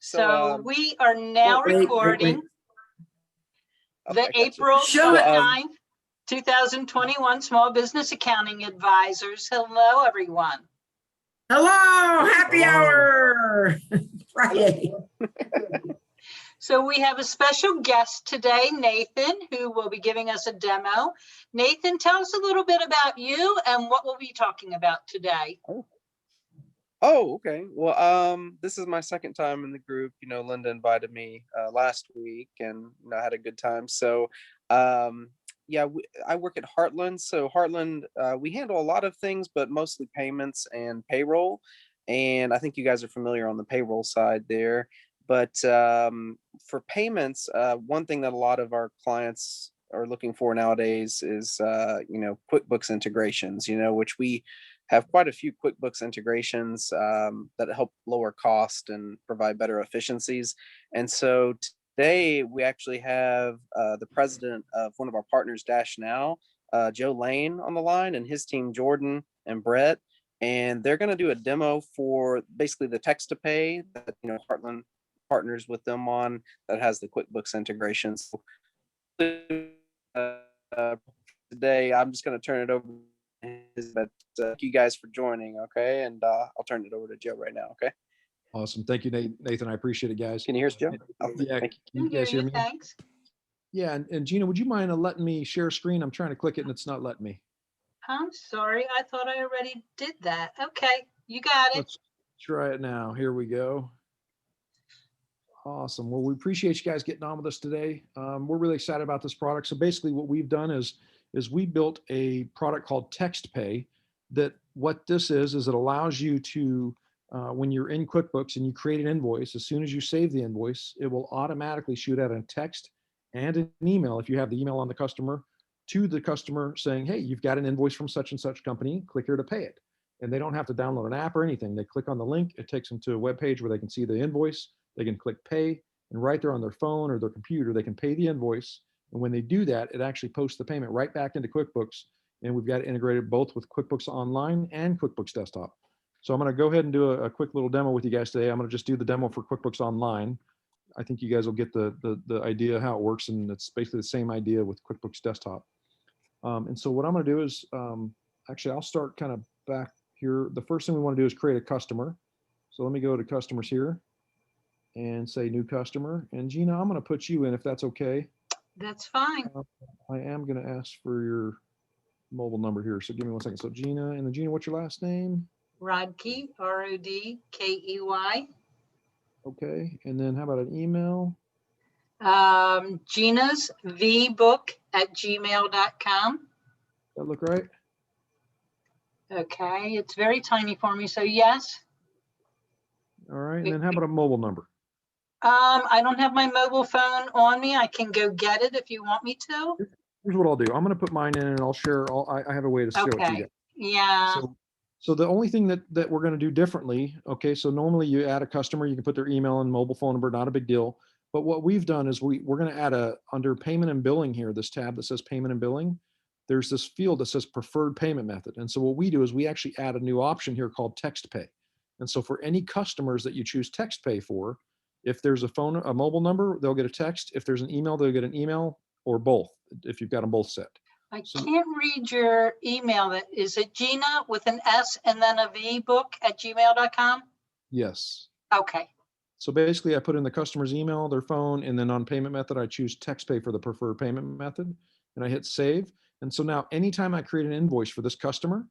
So we are now recording the April 29th, 2021 Small Business Accounting Advisors. Hello, everyone. Hello, happy hour Friday. So we have a special guest today, Nathan, who will be giving us a demo. Nathan, tell us a little bit about you and what we'll be talking about today. Oh, okay. Well, this is my second time in the group. You know, Linda invited me last week, and I had a good time. So, yeah, I work at Heartland. So Heartland, we handle a lot of things, but mostly payments and payroll. And I think you guys are familiar on the payroll side there. But for payments, one thing that a lot of our clients are looking for nowadays is, QuickBooks integrations, which we have quite a few QuickBooks integrations that help lower cost and provide better efficiencies. And so today we actually have the president of one of our partners, Dash Now, Joe Lane, on the line, and his team, Jordan and Brett. And they're going to do a demo for basically the text to pay that Heartland partners with them on, that has the QuickBooks integrations. Today, I'm just going to turn it over. But thank you guys for joining, okay? And I'll turn it over to Joe right now, okay? Awesome. Thank you, Nathan. I appreciate it, guys. Can you hear us, Joe? Yeah, thank you guys hear me? Thanks. Yeah, and Gina, would you mind letting me share screen? I'm trying to click it and it's not letting me. I'm sorry. I thought I already did that. Okay, you got it. Let's try it now. Here we go. Awesome. Well, we appreciate you guys getting on with us today. We're really excited about this product. So basically what we've done is we built a product called Text Pay. That what this is it allows you to, when you're in QuickBooks and you create an invoice, as soon as you save the invoice, it will automatically shoot out a text and an email, if you have the email on the customer, to the customer saying, hey, you've got an invoice from such and such company, click here to pay it. And they don't have to download an app or anything. They click on the link, it takes them to a web page where they can see the invoice, they can click pay, and right there on their phone or their computer, they can pay the invoice. And when they do that, it actually posts the payment right back into QuickBooks. And we've got it integrated both with QuickBooks Online and QuickBooks Desktop. So I'm going to go ahead and do a quick little demo with you guys today. I'm going to just do the demo for QuickBooks Online. I think you guys will get the idea of how it works, and it's basically the same idea with QuickBooks Desktop. And so what I'm going to do is, actually, I'll start kind of back here. The first thing we want to do is create a customer. So let me go to customers here and say new customer. And Gina, I'm going to put you in if that's okay. That's fine. I am going to ask for your mobile number here. So give me 1 second. So Gina, and then Gina, what's your last name? Rodkey, R-O-D-K-E-Y. Okay. And then how about an email? Gina's vbook@gmail.com. That look right? Okay. It's very tiny for me. So yes. All right. And then how about a mobile number? I don't have my mobile phone on me. I can go get it if you want me to. Here's what I'll do. I'm going to put mine in and I'll share. I have a way to show it to you guys. Yeah. So the only thing that we're going to do differently, okay, so normally you add a customer, you can put their email and mobile phone number, not a big deal. But what we've done is we're going to add under payment and billing here, this tab that says payment and billing, there's this field that says preferred payment method. And so what we do is we actually add a new option here called text pay. And so for any customers that you choose text pay for, if there's a mobile number, they'll get a text. If there's an email, they'll get an email, or both, if you've got them both set. I can't read your email. Is it Gina with an S and then a vbook@gmail.com? Yes. Okay. So basically I put in the customer's email, their phone, and then on payment method, I choose text pay for the preferred payment method, and I hit save. And so now anytime I create an invoice for this customer,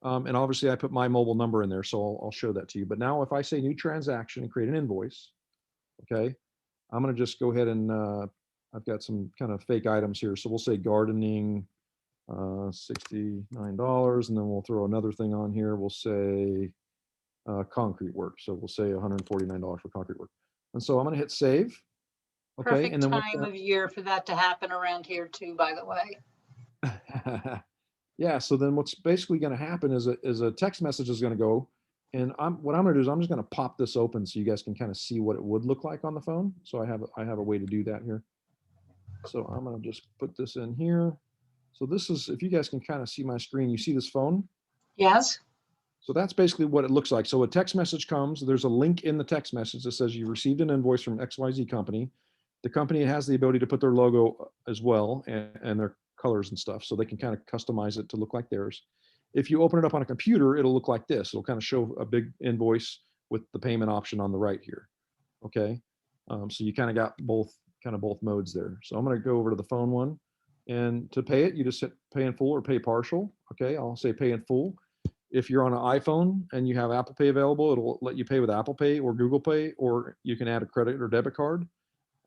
and obviously I put my mobile number in there, so I'll show that to you. But now if I say new transaction and create an invoice, okay, I'm going to just go ahead and I've got some kind of fake items here. So we'll say gardening, $69, and then we'll throw another thing on here. We'll say concrete work. So we'll say $149 for concrete work. And so I'm going to hit save. Okay. Perfect and then time of year for that to happen around here too, by the way. Yeah. So then what's basically going to happen is a text message is going to go, and what I'm going to do is I'm just going to pop this open so you guys can kind of see what it would look like on the phone. So I have a way to do that here. So I'm going to just put this in here. So this is, if you guys can kind of see my screen, you see this phone? Yes. So that's basically what it looks like. So a text message comes, there's a link in the text message that says you received an invoice from XYZ company. The company has the ability to put their logo as well and their colors and stuff, so they can kind of customize it to look like theirs. If you open it up on a computer, it'll look like this. It'll kind of show a big invoice with the payment option on the right here. Okay. So you kind of got both modes there. So I'm going to go over to the phone one, and to pay it, you just hit pay in full or pay partial. Okay. I'll say pay in full. If you're on an iPhone and you have Apple Pay available, it'll let you pay with Apple Pay or Google Pay, or you can add a credit or debit card.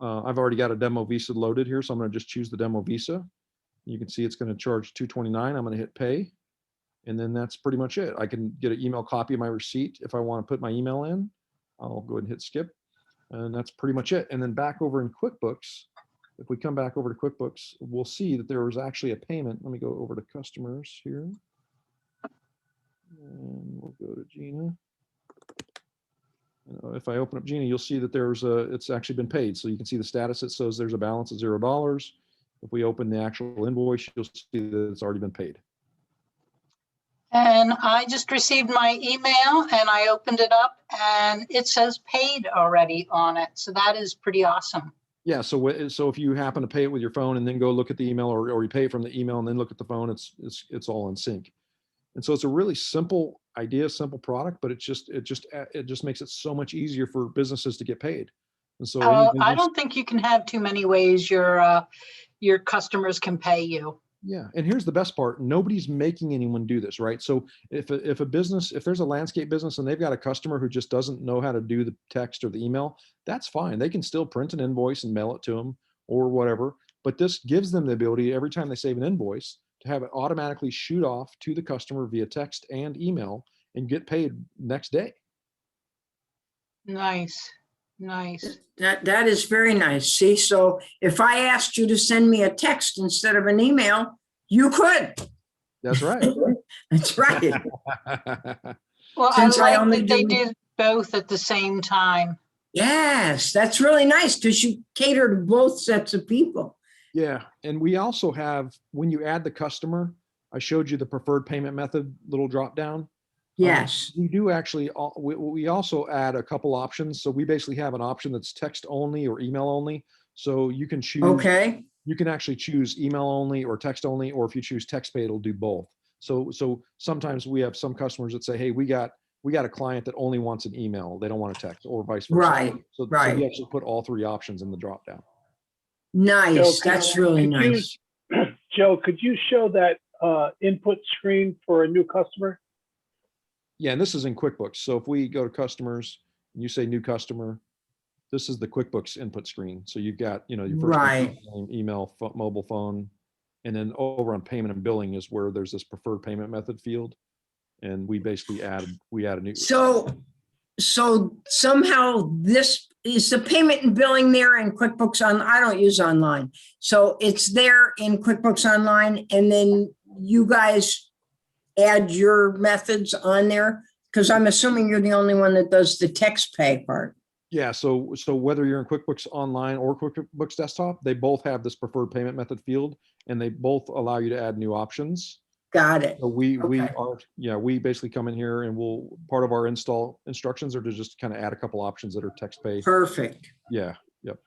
I've already got a demo Visa loaded here, so I'm going to just choose the demo Visa. You can see it's going to charge $229. I'm going to hit pay, and then that's pretty much it. I can get an email copy of my receipt if I want to put my email in. I'll go ahead and hit skip, and that's pretty much it. And then back over in QuickBooks, if we come back over to QuickBooks, we'll see that there was actually a payment. Let me go over to customers here. And we'll go to Gina. If I open up Gina, you'll see that it's actually been paid. So you can see the status. It says there's a balance of $0. If we open the actual invoice, you'll see that it's already been paid. And I just received my email and I opened it up and it says paid already on it. So that is pretty awesome. Yeah. So if you happen to pay it with your phone and then go look at the email, or you pay from the email and then look at the phone, it's all in sync. And so it's a really simple idea, simple product, but it just makes it so much easier for businesses to get paid. And so I don't think you can have too many ways your customers can pay you. Yeah. And here's the best part. Nobody's making anyone do this, right? So if there's a landscape business and they've got a customer who just doesn't know how to do the text or the email, that's fine. They can still print an invoice and mail it to them or whatever. But this gives them the ability, every time they save an invoice, to have it automatically shoot off to the customer via text and email and get paid next day. Nice. That is very nice. See, so if I asked you to send me a text instead of an email, you could. That's right. That's right. Well, Since I I only like that they do- do both at the same time. Yes, that's really nice because you cater to both sets of people. Yeah. And we also have, when you add the customer, I showed you the preferred payment method little drop down. Yes. We do actually, we also add a couple options. So we basically have an option that's text only or email only. So you can choose, Okay. you can actually choose email only or text only, or if you choose text pay, it'll do both. So sometimes we have some customers that say, hey, we got a client that only wants an email. They don't want a text, or vice versa. Right. So right. we actually put all three options in the drop down. Nice. That's really nice. Joe, could you show that input screen for a new customer? Yeah, and this is in QuickBooks. So if we go to customers and you say new customer, this is the QuickBooks input screen. So you've got, your first Right. name, email, mobile phone, and then over on payment and billing is where there's this preferred payment method field. And we basically add a new. So somehow this is the payment and billing there in QuickBooks I don't use online. So it's there in QuickBooks Online, and then you guys add your methods on there, because I'm assuming you're the only one that does the text pay part. Yeah. So whether you're in QuickBooks Online or QuickBooks Desktop, they both have this preferred payment method field, and they both allow you to add new options. Got it. So we basically come in here and part of our install instructions are to just kind of add a couple options that are text pay. Perfect. Yeah. Yep.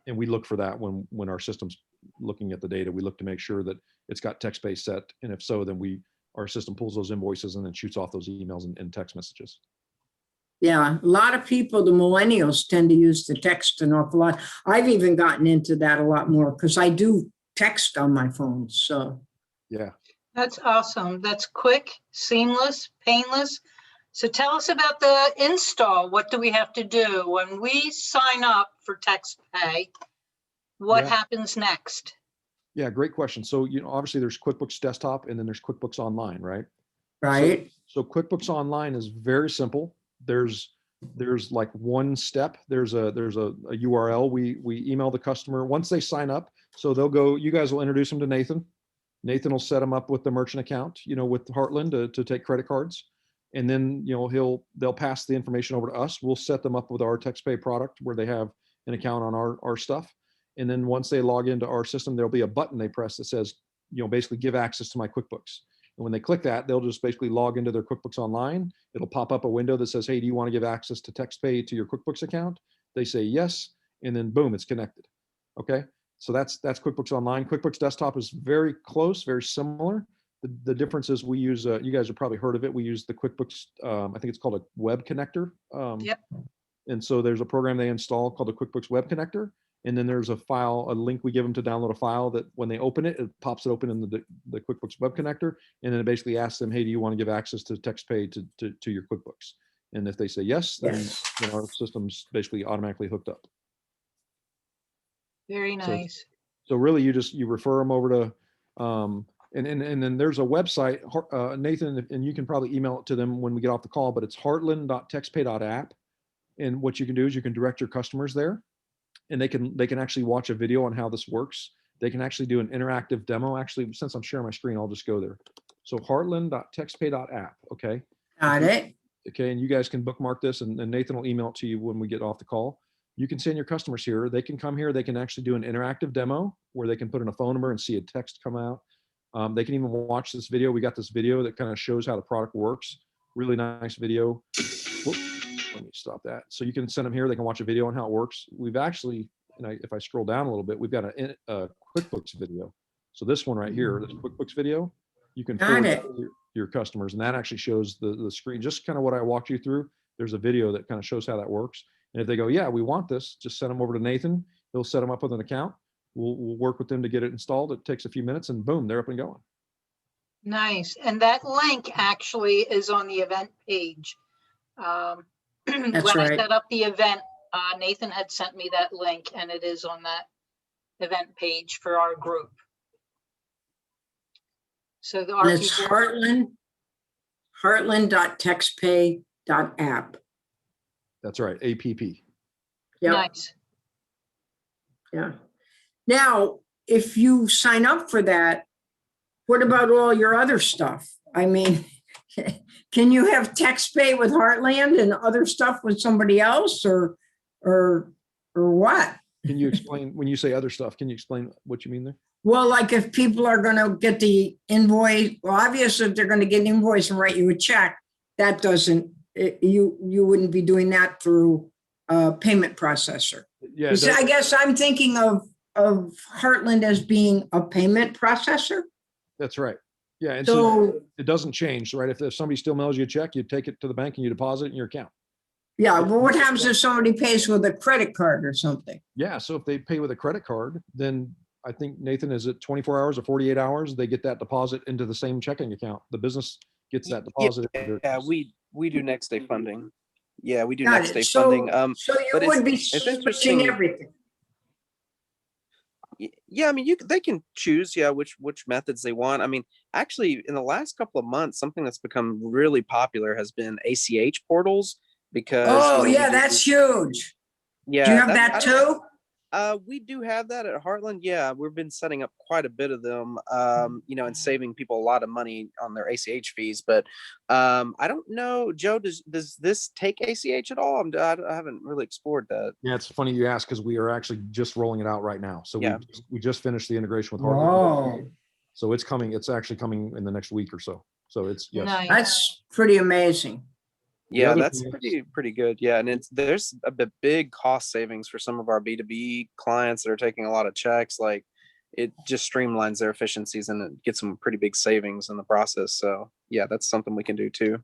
And we look for that when our system's looking at the data, we look to make sure that it's got text pay set. And if so, then our system pulls those invoices and then shoots off those emails and text messages. Yeah, a lot of people, the millennials, tend to use the text an awful lot. I've even gotten into that a lot more because I do text on my phone. So yeah. That's awesome. That's quick, seamless, painless. So tell us about the install. What do we have to do when we sign up for text pay? What happens next? Yeah, great question. So, obviously there's QuickBooks Desktop and then there's QuickBooks Online, right? right. So QuickBooks Online is very simple. There's like one step. There's a URL. We email the customer once they sign up. So they'll go, you guys will introduce them to Nathan. Nathan will set them up with the merchant account, with Heartland to take credit cards. And then, they'll pass the information over to us. We'll set them up with our TextPay product where they have an account on our stuff. And then once they log into our system, there'll be a button they press that says, basically give access to my QuickBooks. And when they click that, they'll just basically log into their QuickBooks Online. It'll pop up a window that says, hey, do you want to give access to TextPay to your QuickBooks account? They say yes, and then boom, it's connected. Okay, so that's QuickBooks Online. QuickBooks Desktop is very close, very similar. The difference is we use, you guys have probably heard of it. We use the QuickBooks, I think it's called a web connector. Yep. And so there's a program they install called the QuickBooks Web Connector. And then there's a file, a link we give them to download a file that when they open it, it pops it open in the QuickBooks Web Connector. And then it basically asks them, hey, do you want to give access to TextPay to your QuickBooks? And if they say yes, then our system's basically automatically hooked up. Very nice. So really you refer them over to, and then there's a website, Nathan, and you can probably email it to them when we get off the call, but it's heartland.textpay.app. And what you can do is you can direct your customers there, and they can actually watch a video on how this works. They can actually do an interactive demo. Actually, since I'm sharing my screen, I'll just go there. So heartland.textpay.app. Okay. Got it. Okay. And you guys can bookmark this, and Nathan will email it to you when we get off the call. You can send your customers here. They can come here. They can actually do an interactive demo where they can put in a phone number and see a text come out. They can even watch this video. We got this video that kind of shows how the product works. Really nice video. Whoop, let me stop that. So you can send them here. They can watch a video on how it works. We've actually, if I scroll down a little bit, we've got a QuickBooks video. So this one right here, this QuickBooks video, you can forward that to your customers, and that actually shows the screen, just kind of what I walked you through. There's a video that kind of shows how that works. And if they go, yeah, we want this, just send them over to Nathan. He'll set them up with an account. We'll work with them to get it installed. It takes a few minutes, and boom, they're up and going. Nice. And that link actually is on the event page. When I set up the event, Nathan had sent me that link, and it is on that event page for our group. So it's heartland.textpay.app. That's right, APP. Yeah. Nice. Yeah. Now, if you sign up for that, what about all your other stuff? I mean, can you have TextPay with Heartland and other stuff with somebody else, or what? Can you explain, when you say other stuff, can you explain what you mean there? Well, like if people are going to get the invoice, well, obviously if they're going to get an invoice and write you a check, that doesn't, you wouldn't be doing that through a payment processor. Yeah. I guess I'm thinking of Heartland as being a payment processor. That's right. Yeah. And so it doesn't change, right? If somebody still mails you a check, you take it to the bank and you deposit it in your account. Yeah. Well, what happens if somebody pays with a credit card or something? Yeah. So if they pay with a credit card, then I think, Nathan, is it 24 hours or 48 hours? They get that deposit into the same checking account. The business gets that deposit. Yeah, we do next day funding. Yeah, we do Got next it. day So- funding. So you but would be it's switching interesting. everything. Yeah, I mean, they can choose, which methods they want. I mean, actually, in the last couple of months, something that's become really popular has been ACH portals, because Oh, yeah, that's huge. Yeah, Do you have that too? We do have that at Heartland. Yeah, we've been setting up quite a bit of them, and saving people a lot of money on their ACH fees. But I don't know, Joe, does this take ACH at all? I haven't really explored that. Yeah, it's funny you ask, because we are actually just rolling it out right now. So Yeah. we just finished the integration with Heartland. Oh, So it's coming. It's actually coming in the next week or so. So it's, yes. Nice. that's pretty amazing. Yeah, other that's thing pretty good. Yeah, and there's a big cost savings for some of our B2B clients that are taking a lot of checks. Like, it just streamlines their efficiencies, and it gets some pretty big savings in the process. So yeah, that's something we can do too.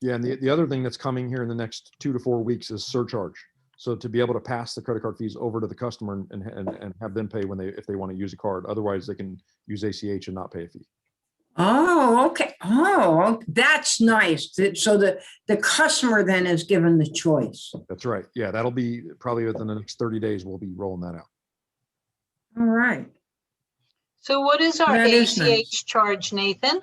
Yeah, and the other thing that's coming here in the next 2 to 4 weeks is surcharge. So to be able to pass the credit card fees over to the customer and have them pay if they want to use a card. Otherwise, they can use ACH and not pay a fee. Oh, okay. Oh, that's nice. So the customer then is given the choice. That's right. Yeah, that'll be probably within the next 30 days. We'll be rolling that out. All right. So what is our That is ACH nice. charge, Nathan?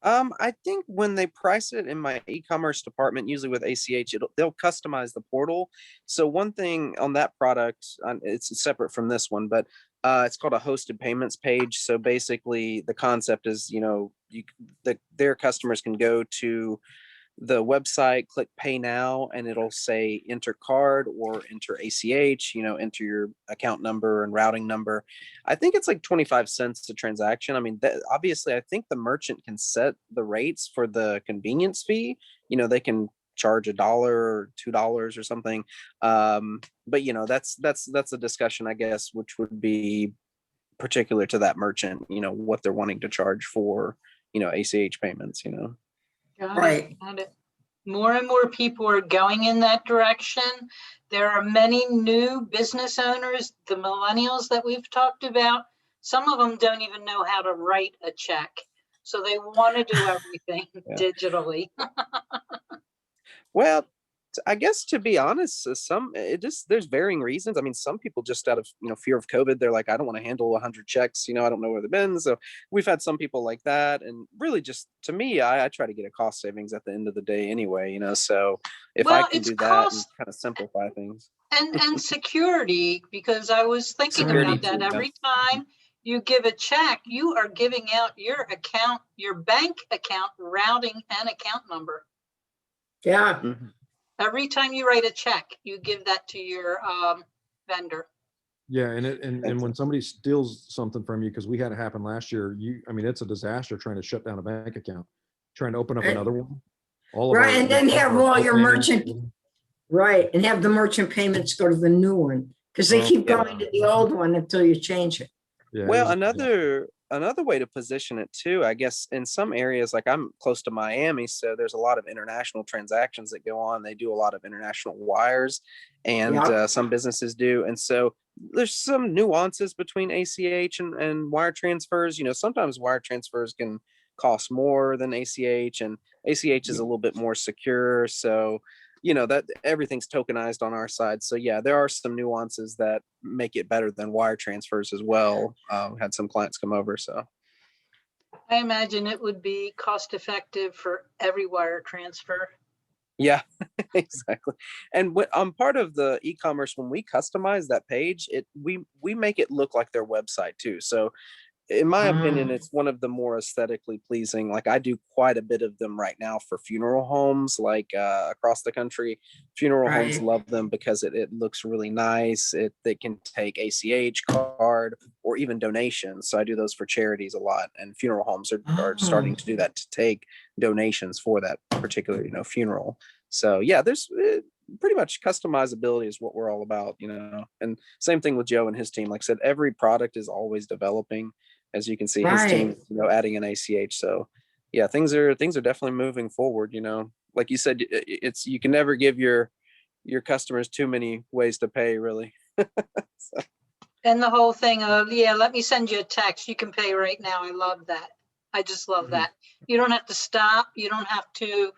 I think when they price it in my e-commerce department, usually with ACH, they'll customize the portal. So one thing on that product, it's separate from this one, but it's called a hosted payments page. So basically the concept is, their customers can go to the website, click pay now, and it'll say enter card or enter ACH, enter your account number and routing number. I think it's like 25 cents a transaction. I mean, obviously I think the merchant can set the rates for the convenience fee. They can charge $1 or $2 or something. But that's a discussion, I guess, which would be particular to that merchant, what they're wanting to charge for, ACH payments, Got Right. it, got it. More and more people are going in that direction. There are many new business owners, the millennials that we've talked about. Some of them don't even know how to write a check. So they want to do everything Yeah. digitally. Well, I guess to be honest, there's varying reasons. I mean, some people just out of fear of COVID, they're like, I don't want to handle 100 checks. I don't know where they've been. So we've had some people like that, and really, just to me, I try to get a cost savings at the end of the day anyway. So if I Well, can it's do that and cost kind of simplify things, and security, because I was thinking Security about that. too, yeah. Every time you give a check, you are giving out your account, your bank account routing and account number. Yeah. Mhm. Every time you write a check, you give that to your vendor. Yeah, and when somebody steals something from you, because we had it happen last year, it's a disaster trying to shut down a bank account, trying to open up Right. another one. All of Right, our- and then have all your payments- merchant, right, and have the merchant payments go to the new one, because they Oh, keep yeah. going to the old one until you change it. Yeah, it Well, was a disaster. another way to position it too, I guess, in some areas, like I'm close to Miami, so there's a lot of international transactions that go on. They do a lot of international wires, and Yeah. some businesses do. And so there's some nuances between ACH and wire transfers. Sometimes wire transfers can cost more than ACH, and ACH is a little bit more secure. So that everything's tokenized on our side. So yeah, there are some nuances that make it better than wire transfers as well. Had some clients come over, so I imagine it would be cost effective for every wire transfer. yeah, exactly. And I'm part of the e-commerce. When we customize that page, we make it look like their website too. So in my opinion, it's one of the more aesthetically pleasing. Like I do quite a bit of them right now for funeral homes, like across the country. Funeral homes Right. love them because it looks really nice. They can take ACH card or even donations. So I do those for charities a lot, and funeral homes are starting to do that, to take donations for that particular funeral. So yeah, there's pretty much customizability is what we're all about, and same thing with Joe and his team. Like I said, every product is always developing. As you can see, his team, Right. adding an ACH. So yeah, things are definitely moving forward. Like you said, you can never give your customers too many ways to pay, really. So, And the whole thing of, yeah, let me send you a text. You can pay right now. I love that. I just love Mhm. that. You don't have to stop. You don't have to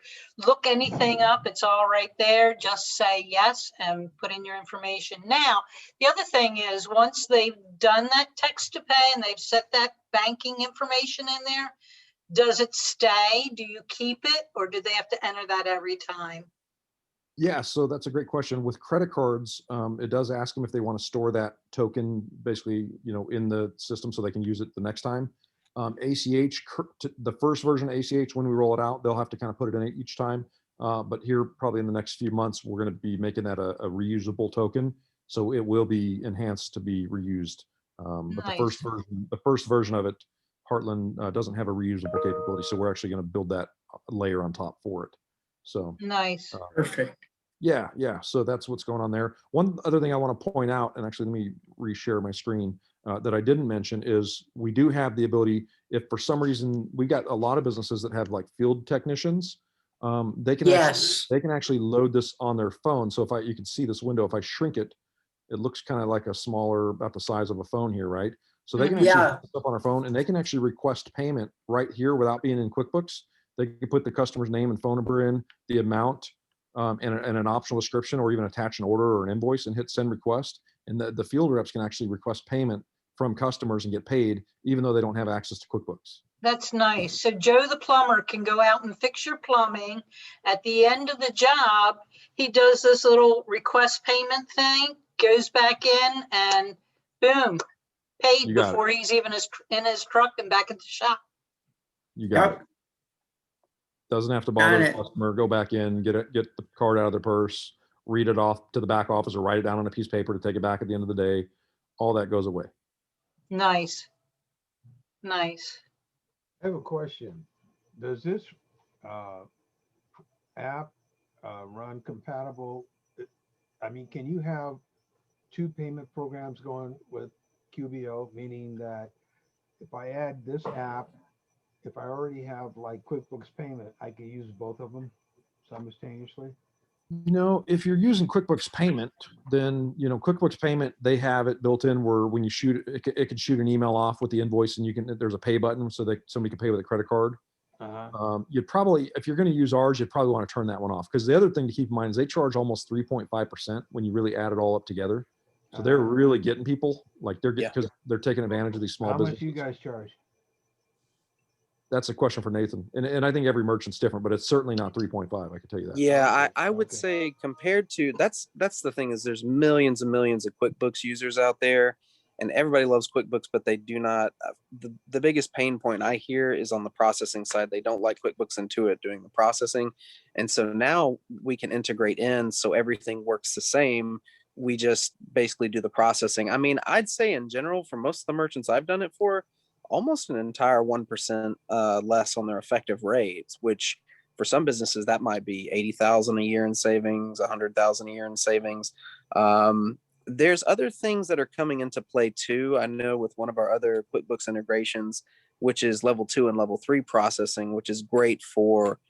look anything up. It's all right there. Just say yes and put in your information. Now, the other thing is, once they've done that text to pay and they've set that banking information in there, does it stay? Do you keep it, or do they have to enter that every time? Yeah, so that's a great question. With credit cards, it does ask them if they want to store that token basically, in the system so they can use it the next time. ACH, the first version of ACH, when we roll it out, they'll have to kind of put it in each time. But here, probably in the next few months, we're going to be making that a reusable token. So it will be enhanced to be reused. But Nice. the first version of it, Heartland doesn't have a reusable capability. So we're actually going to build that layer on top for it. So Nice. Perfect. yeah. So that's what's going on there. One other thing I want to point out, and actually let me reshare my screen, that I didn't mention is we do have the ability, if for some reason we got a lot of businesses that have like field technicians, they can Yes. actually load this on their phone. So you can see this window, if I shrink it, it looks kind of like a smaller, about the size of a phone here, right? So they can actually Yeah. put this up on their phone, and they can actually request payment right here without being in QuickBooks. They can put the customer's name and phone number in, the amount, and an optional description, or even attach an order or an invoice and hit send request. And the field reps can actually request payment from customers and get paid, even though they don't have access to QuickBooks. That's nice. So Joe the plumber can go out and fix your plumbing. At the end of the job, he does this little request payment thing, goes back in, and boom, paid You got it. before he's even in his truck and back at the shop. You got it. Doesn't have to Got bother the it. customer, go back in, get the card out of their purse, read it off to the back office or write it down on a piece of paper to take it back at the end of the day. All that goes away. Nice. Nice. I have a question. Does this app run compatible? I mean, can you have two payment programs going with QBO, meaning that if I add this app, if I already have like QuickBooks Payment, I can use both of them simultaneously? You know, if you're using QuickBooks Payment, then, you know, QuickBooks Payment, they have it built in where when you shoot it can shoot an email off with the invoice, and there's a pay button so that somebody can pay with a credit card. You'd probably, if you're going to use ours, you'd probably want to turn that one off, because the other thing to keep in mind is they charge almost 3.5% when you really add it all up together. So they're really getting people, like they're getting, because they're taking advantage of these small How businesses. much do you guys charge? That's a question for Nathan. And I think every merchant's different, but it's certainly not 3.5. I can tell you that. Yeah, Okay, I would okay. say compared to that's the thing is there's millions and millions of QuickBooks users out there, and everybody loves QuickBooks, but they do not. The biggest pain point I hear is on the processing side. They don't like QuickBooks Intuit doing the processing, and so now we can integrate in so everything works the same. We just basically do the processing. I mean, I'd say in general for most of the merchants I've done it for, almost an entire 1% less on their effective rates, which for some businesses that might be 80,000 a year in savings, 100,000 a year in savings. There's other things that are coming into play too. I know with one of our other QuickBooks integrations, which is level 2 and level 3 processing, which is great for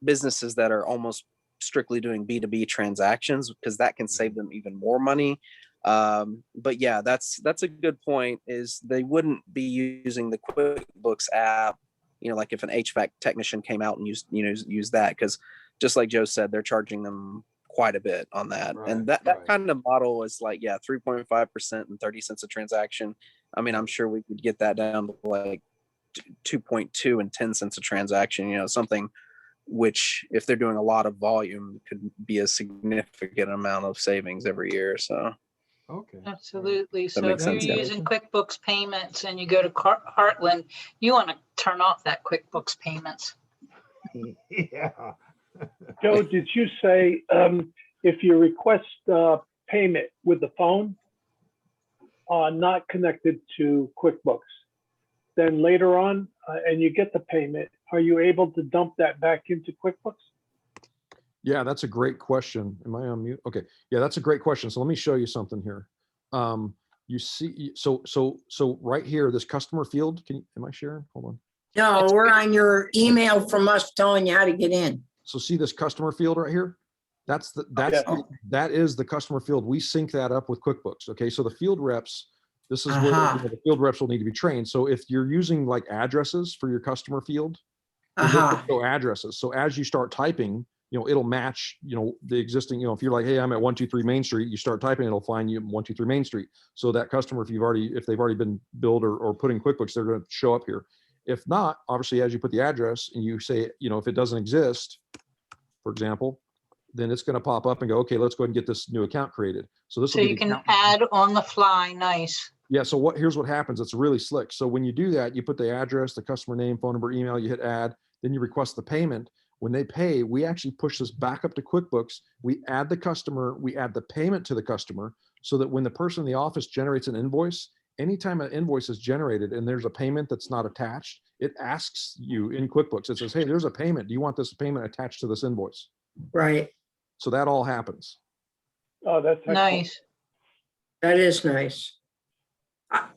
businesses that are almost strictly doing B2B transactions, because that can save them even more money. But yeah, that's a good point, is they wouldn't be using the QuickBooks app, you know, like if an HVAC technician came out and used that, because just like Joe said, they're charging them quite a bit on that. Right, And that right. kind of model is like, 3.5% and 30 cents a transaction. I mean, I'm sure we could get that down to like 2.2 and 10 cents a transaction, you know, something which if they're doing a lot of volume could be a significant amount of savings every year. So Okay. Absolutely. So makes if you're sense, yeah. using QuickBooks Payments and you go to Heartland, you want to turn off that QuickBooks Payments. Yeah. Joe, did you say if you request payment with the phone, not connected to QuickBooks, then later on, and you get the payment, are you able to dump that back into QuickBooks? Yeah, that's a great question. Am I on mute? Okay. Yeah, that's a great question. So let me show you something here. You see, so right here, this customer field, am I sharing? Hold on. No, we're on your email from us telling you how to get in. So see this customer field right here? That is the customer field. We sync that up with QuickBooks. Okay. So the field reps, this is where the field reps will need to be trained. So if you're using like addresses for your customer field, show addresses. So as you start typing, you know, it'll match, you know, the existing, you know, if you're like, hey, I'm at 123 Main Street, you start typing, it'll find you 123 Main Street. So that customer, if they've already been billed or put in QuickBooks, they're going to show up here. If not, obviously, as you put the address and you say, you know, if it doesn't exist, for example, then it's going to pop up and go, okay, let's go ahead and get this new account created. So this So you can add on the fly. Nice. Yeah. So here's what happens. It's really slick. So when you do that, you put the address, the customer name, phone number, email, you hit add, then you request the payment. When they pay, we actually push this back up to QuickBooks. We add the customer, we add the payment to the customer, so that when the person in the office generates an invoice, anytime an invoice is generated and there's a payment that's not attached, it asks you in QuickBooks, it says, hey, there's a payment. Do you want this payment attached to this invoice? Right. So that all happens. Oh, that's excellent. Nice. That is nice. I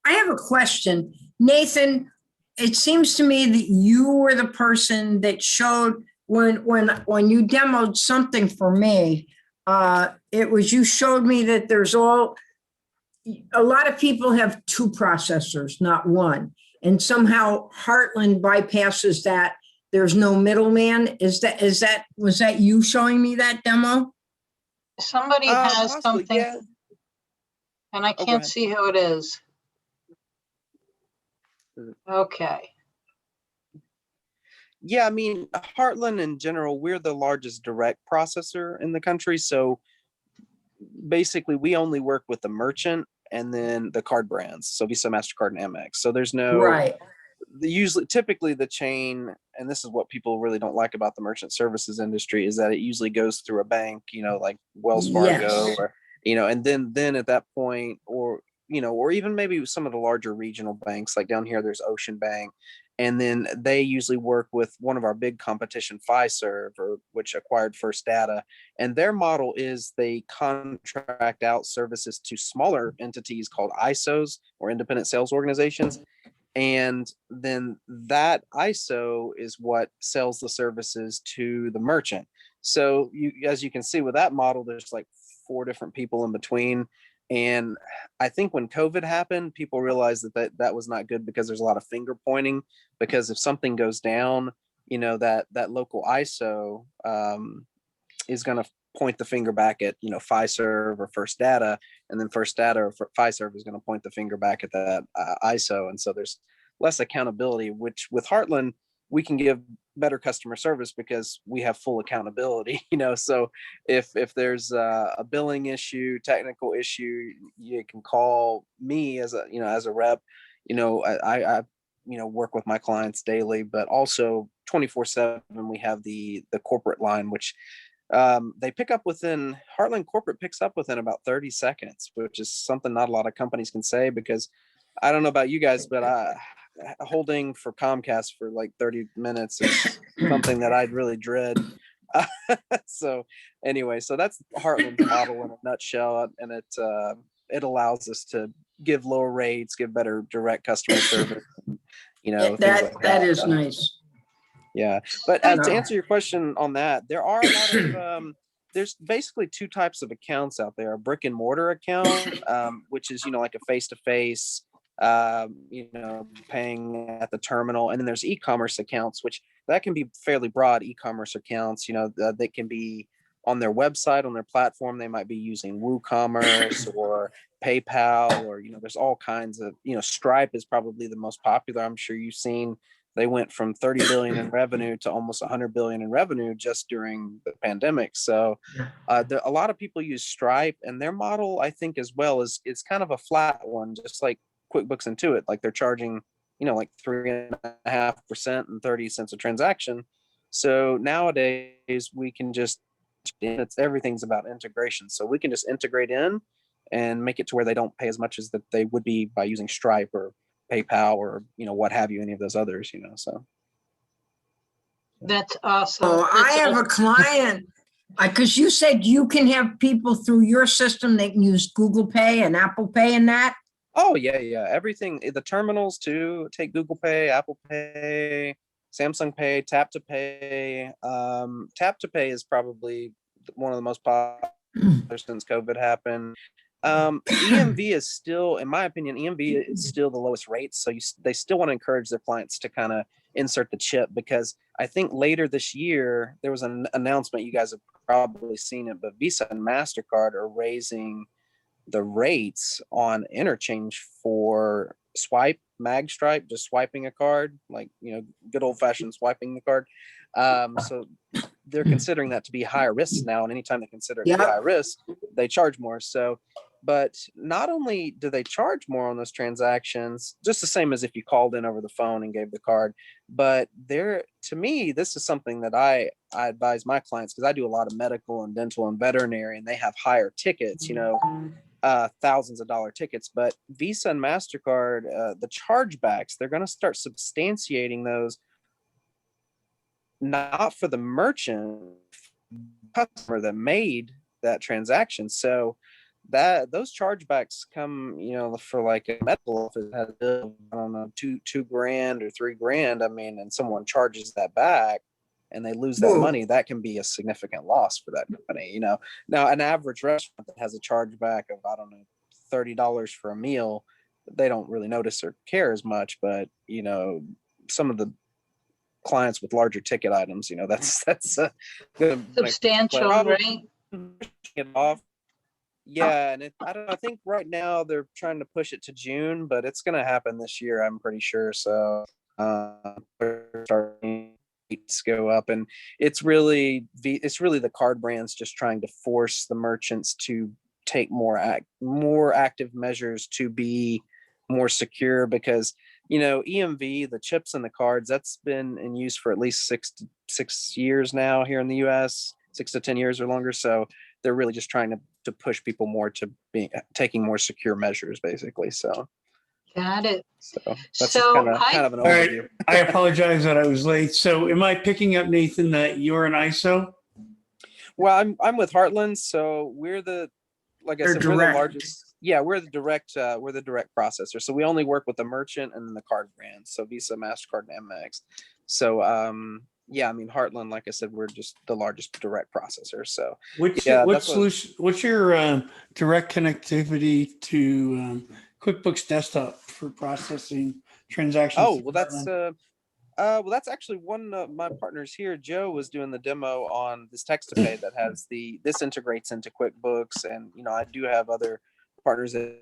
have a question. Nathan, it seems to me that you were the person that showed when you demoed something for me, it was you showed me that there's a lot of people have two processors, not one. And somehow Heartland bypasses that. There's no middleman. Was that you showing me that demo? Somebody has possibly, something, yeah. and I go can't ahead. see who it is. Okay. Yeah, I mean, Heartland in general, we're the largest direct processor in the country. So basically, we only work with the merchant and then the card brands. So Visa, MasterCard, and Amex. So there's no, Right. typically the chain, and this is what people really don't like about the merchant services industry, is that it usually goes through a bank, like Wells Fargo, Yes. or, and then at that point, or, or even maybe some of the larger regional banks, like down here, there's Ocean Bank. And then they usually work with one of our big competition, Fiserv, which acquired First Data. And their model is they contract out services to smaller entities called ISOs, or independent sales organizations. And then that ISO is what sells the services to the merchant. So as you can see with that model, there's like 4 different people in between. And I think when COVID happened, people realized that was not good, because there's a lot of finger pointing, because if something goes down, that local ISO is going to point the finger back at, Fiserv or First Data, and then First Data or Fiserv is going to point the finger back at that ISO. And so there's less accountability, which with Heartland, we can give better customer service because we have full accountability, so if there's a billing issue, technical issue, you can call me as a rep. I work with my clients daily, but also 24/7 we have the corporate line, which they pick up within Heartland corporate picks up within about 30 seconds, which is something not a lot of companies can say, because I don't know about you guys, but holding for Comcast for like 30 minutes is something that I'd really dread. So anyway, so that's Heartland's model in a nutshell, and it allows us to give lower rates, give better direct customer service, That is nice. Yeah, but to answer your question on that, there are a lot of there's basically 2 types of accounts out there: a brick and mortar account, which is like a face-to-face, paying at the terminal, and then there's e-commerce accounts, which that can be fairly broad. E-commerce accounts, they can be on their website, on their platform. They might be using WooCommerce or PayPal, or there's all kinds of, Stripe is probably the most popular. I'm sure you've seen. They went from 30 billion in revenue to almost 100 billion in revenue just during the pandemic. So a lot of people use Stripe, and their model, I think, as well, is kind of a flat one, just like QuickBooks Intuit. Like they're charging, like 3.5% and 30 cents a transaction. So nowadays we can just, everything's about integration. So we can just integrate in and make it to where they don't pay as much as that they would be by using Stripe or PayPal or what have you, any of those others, so. That's awesome. Oh, I have a client, because you said you can have people through your system, they can use Google Pay and Apple Pay and that. Oh yeah, everything, the terminals too, take Google Pay, Apple Pay, Samsung Pay, Tap to Pay. Tap to Pay is probably one of the most popular since COVID happened. EMV is still, in my opinion, EMV is still the lowest rate. So they still want to encourage their clients to kind of insert the chip, because I think later this year, there was an announcement, you guys have probably seen it, but Visa and MasterCard are raising the rates on interchange for mag stripe, just swiping a card, like, good old fashioned swiping the card. So they're considering that to be higher risk now. And anytime they consider it to be high risk, they charge more. So, but not only do they charge more on those transactions, just the same as if you called in over the phone and gave the card, but to me, this is something that I advise my clients, because I do a lot of medical and dental and veterinary, and they have higher tickets, thousands of dollar tickets. But Visa and MasterCard, the chargebacks, they're going to start substantiating those, not for the merchant, customer that made that transaction. So those chargebacks come, for like a medical, if it has, I don't know, $2,000 or $3,000, I mean, and someone charges that back and they lose that money, that can be a significant loss for that company. Now an average restaurant that has a chargeback of, I don't know, $30 for a meal, they don't really notice or care as much. But some of the clients with larger ticket items, that's a good, Substantial, right? It off. Yeah, and I think right now they're trying to push it to June, but it's going to happen this year, I'm pretty sure. So starting to go up, and it's really the card brands just trying to force the merchants to take more active measures to be more secure, because EMV, the chips and the cards, that's been in use for at least 6 years now here in the US, 6 to 10 years or longer. So they're really just trying to push people more to taking more secure measures, basically. So Got it. that's So kind I, of an All right, overview. I apologize that I was late. So am I picking up, Nathan, that you're an ISO? Well, I'm with Heartland, so we're like I They're said, we're the direct. largest. Yeah, we're the direct processor. So we only work with the merchant and the card brands, so Visa, MasterCard, and Amex. So yeah, I mean Heartland, like I said, we're just the largest direct processor. So What that's solution? What's your direct connectivity to QuickBooks Desktop for processing transactions? Oh, through well, Heartland? that's actually one of my partners here. Joe was doing the demo on this text to pay that has this integrates into QuickBooks, and I do have other partners that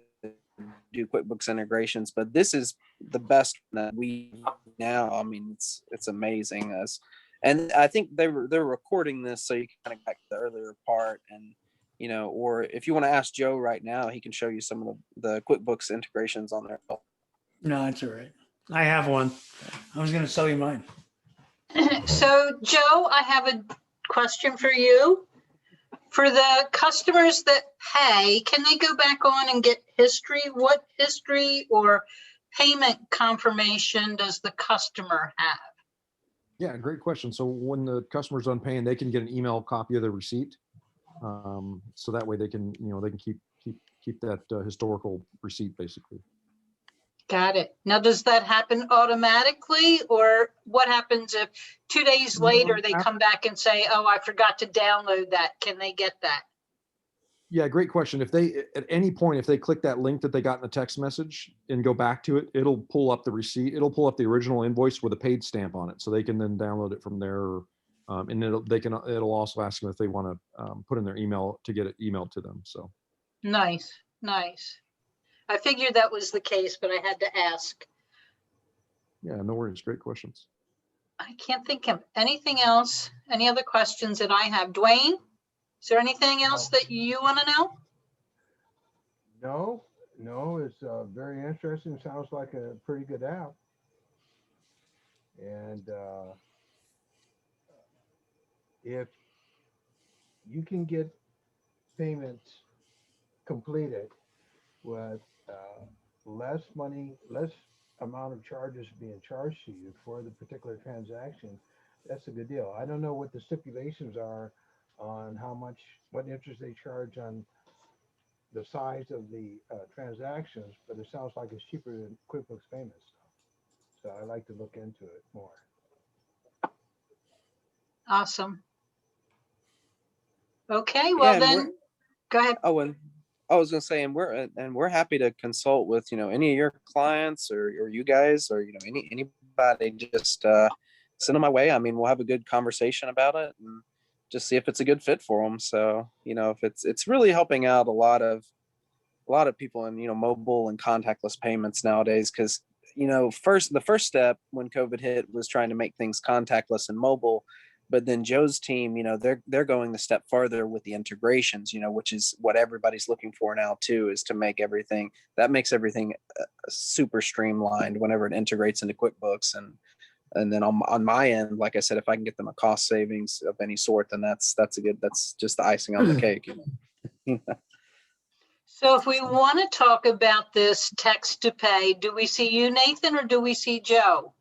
do QuickBooks integrations, but this is the best that we now. I mean, it's amazing. And I think they're recording this, so you can kind of back to the earlier part, and or if you want to ask Joe right now, he can show you some of the QuickBooks integrations on there. No, it's all right. I have one. I was going to sell you mine. so Joe, I have a question for you. For the customers that pay, can they go back on and get history? What history or payment confirmation does the customer have? Yeah, great question. So when the customer's done paying, they can get an email copy of the receipt. So that way they can, they can keep that historical receipt basically. Got it. Now, does that happen automatically, or what happens if 2 days later they come back and say, oh, I forgot to download that? Can they get that? Yeah, great question. If they, at any point, if they click that link that they got in the text message and go back to it, it'll pull up the receipt. It'll pull up the original invoice with a paid stamp on it. So they can then download it from there. And it'll also ask them if they want to put in their email to get it emailed to them. So. Nice, nice. I figured that was the case, but I had to ask. Yeah, no worries. Great questions. I can't think of anything else. Any other questions that I have? Dwayne, is there anything else that you want to know? No, it's very interesting. Sounds like a pretty good app. And if you can get payments completed with less money, less amount of charges being charged to you for the particular transaction, that's a good deal. I don't know what the stipulations are on what interest they charge on the size of the transactions, but it sounds like it's cheaper than QuickBooks payments. So I'd like to look into it more. Awesome. Okay, well then, go ahead. Oh, and I was going to say, and we're happy to consult with any of your clients or you guys or anybody. Just send them my way. I mean, we'll have a good conversation about it and just see if it's a good fit for them. So if it's really helping out a lot of people in mobile and contactless payments nowadays, because the first step when COVID hit was trying to make things contactless and mobile. But then Joe's team, they're going the step farther with the integrations, which is what everybody's looking for now too, is to make everything super streamlined whenever it integrates into QuickBooks. And then on my end, like I said, if I can get them a cost savings of any sort, then that's just the icing on the cake. So if we want to talk about this text to pay, do we see you, Nathan, or do we see Joe?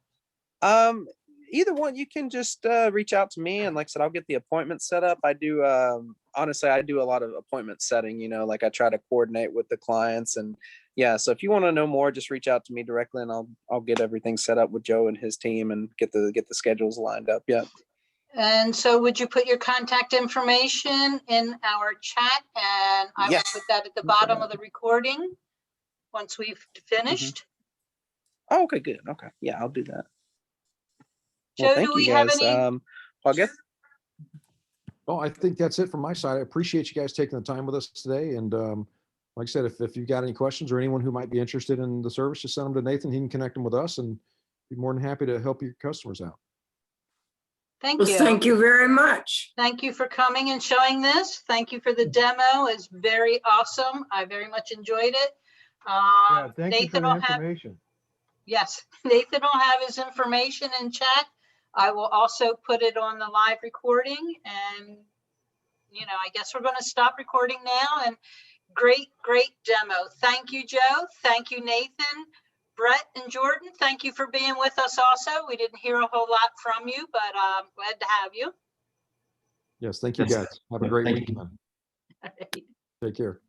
Either one. You can just reach out to me, and like I said, I'll get the appointment set up. I do honestly, I do a lot of appointment setting, like I try to coordinate with the clients, and yeah, so if you want to know more, just reach out to me directly and I'll get everything set up with Joe and his team and get the schedules lined up. Yeah. And so would you put your contact information in our chat, and I will put that at the bottom of the recording once we've finished? Oh, okay, good. Okay. Yeah, I'll do that. Joe, do we have any? I guess. Oh, I think that's it from my side. I appreciate you guys taking the time with us today. And like I said, if you've got any questions or anyone who might be interested in the service, just send them to Nathan. He can connect them with us and be more than happy to help your customers out. Thank Well, you. thank you very much. Thank you for coming and showing this. Thank you for the demo. It's very awesome. I very much enjoyed it. Yeah, thank you for Nathan the will have, information. Yes, Nathan will have his information in chat. I will also put it on the live recording, and I guess we're going to stop recording now. And great demo. Thank you, Joe. Thank you, Nathan. Brett and Jordan, thank you for being with us also. We didn't hear a whole lot from you, but glad to have you. Yes, thank you guys. Have a great Thank you. weekend. Take care.